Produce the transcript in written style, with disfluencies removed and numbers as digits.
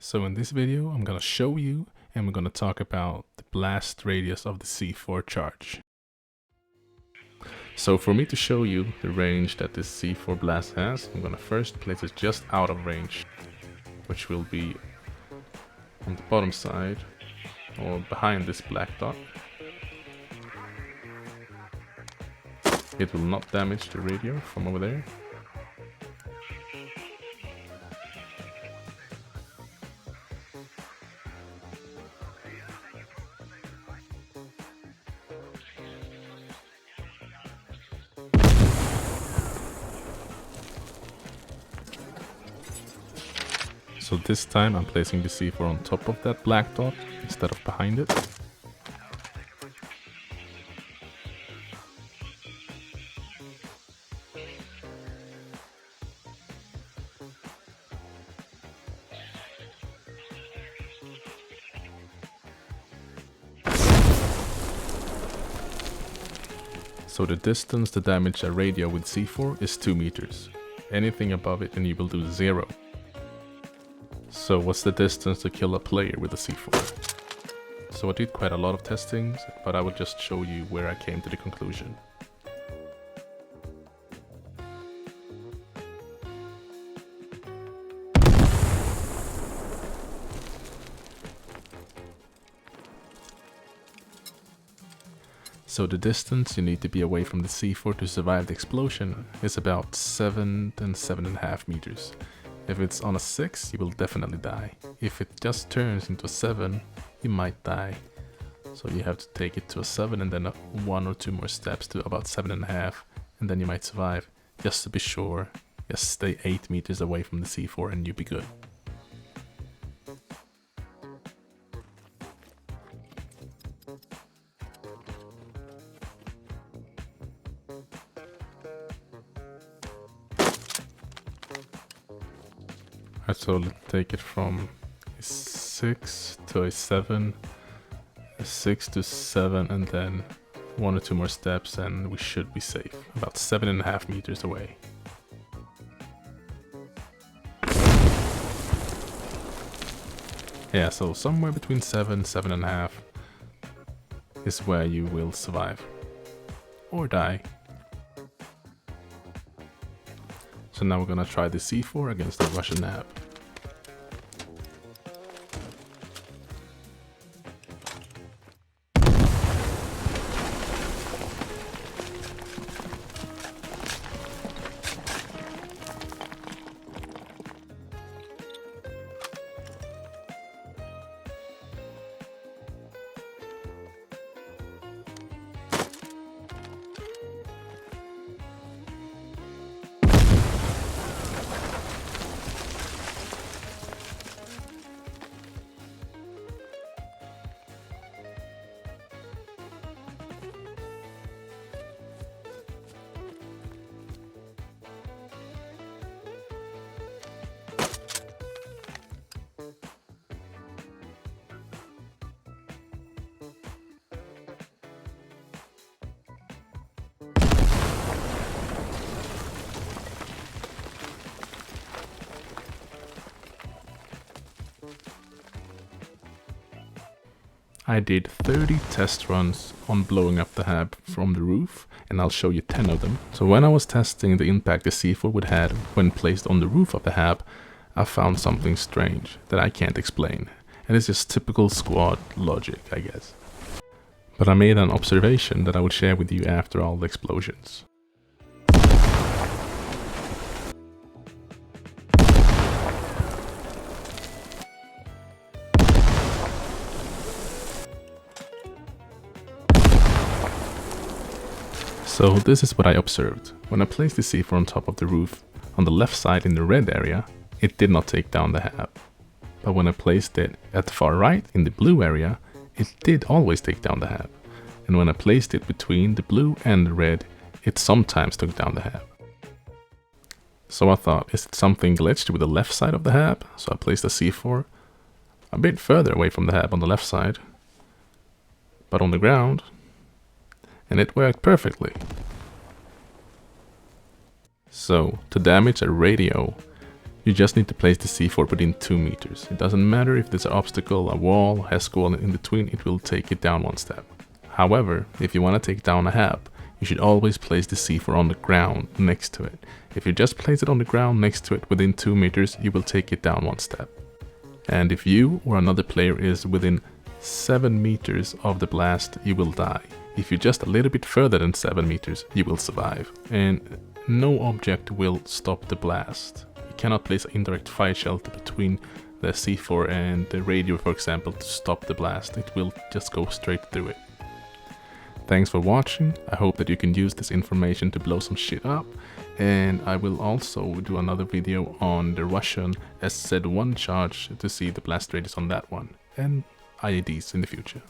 So in this video, I'm gonna show you and we're gonna talk about the blast radius of the C4 charge. So for me to show you the range that this C4 blast has, I'm gonna first place it just out of range, which will be on the bottom side or behind this black dot. It will not damage the radio from over there. So this time I'm placing the C4 on top of that black dot instead of behind it. So the distance to damage a radio with C4 is 2 meters. Anything above it and you will do 0. So what's the distance to kill a player with a C4? So I did quite a lot of testings, but I will just show you where I came to the conclusion. So the distance you need to be away from the C4 to survive the explosion is about 7 and 7.5 meters. If it's on a 6, you will definitely die. If it just turns into a 7, you might die. So you have to take it to a 7 and then 1 or 2 more steps to about 7.5, and then you might survive. Just to be sure, just stay 8 meters away from the C4 and you'll be good. So let's take it from a 6 to a 7, a 6 to 7, and then 1 or 2 more steps and we should be safe. About 7.5 meters away. Yeah, so somewhere between 7.5 is where you will survive. Or die. So now we're gonna try the C4 against the Russian nab. I did 30 test runs on blowing up the hab from the roof, and I'll show you 10 of them. So when I was testing the impact the C4 would have when placed on the roof of the hab, I found something strange that I can't explain. And it's just typical squad logic, I guess. But I made an observation that I will share with you after all the explosions. So this is what I observed. When I placed the C4 on top of the roof, on the left side in the red area, it did not take down the hab. But when I placed it at the far right in the blue area, it did always take down the hab. And when I placed it between the blue and the red, it sometimes took down the hab. So I thought, is it something glitched with the left side of the hab? So I placed the C4 a bit further away from the hab on the left side, but on the ground, and it worked perfectly. So to damage a radio, You just need to place the C4 within 2 meters. It doesn't matter if there's an obstacle, a wall, a HESC in between, it will take it down 1 step. However, if you want to take down a HAB, you should always place the C4 on the ground next to it. If you just place it on the ground next to it within 2 meters, you will take it down 1 step. And if you or another player is within 7 meters of the blast, you will die. If you're just a little bit further than 7 meters, you will survive. And no object will stop the blast. You cannot place an indirect fire shelter between the C4 and the radio, for example, to stop the blast. It will just go straight through it. Thanks for watching. I hope that you can use this information to blow some shit up. And I will also do another video on the Russian SZ1 charge to see the blast radius on that one, and IEDs in the future.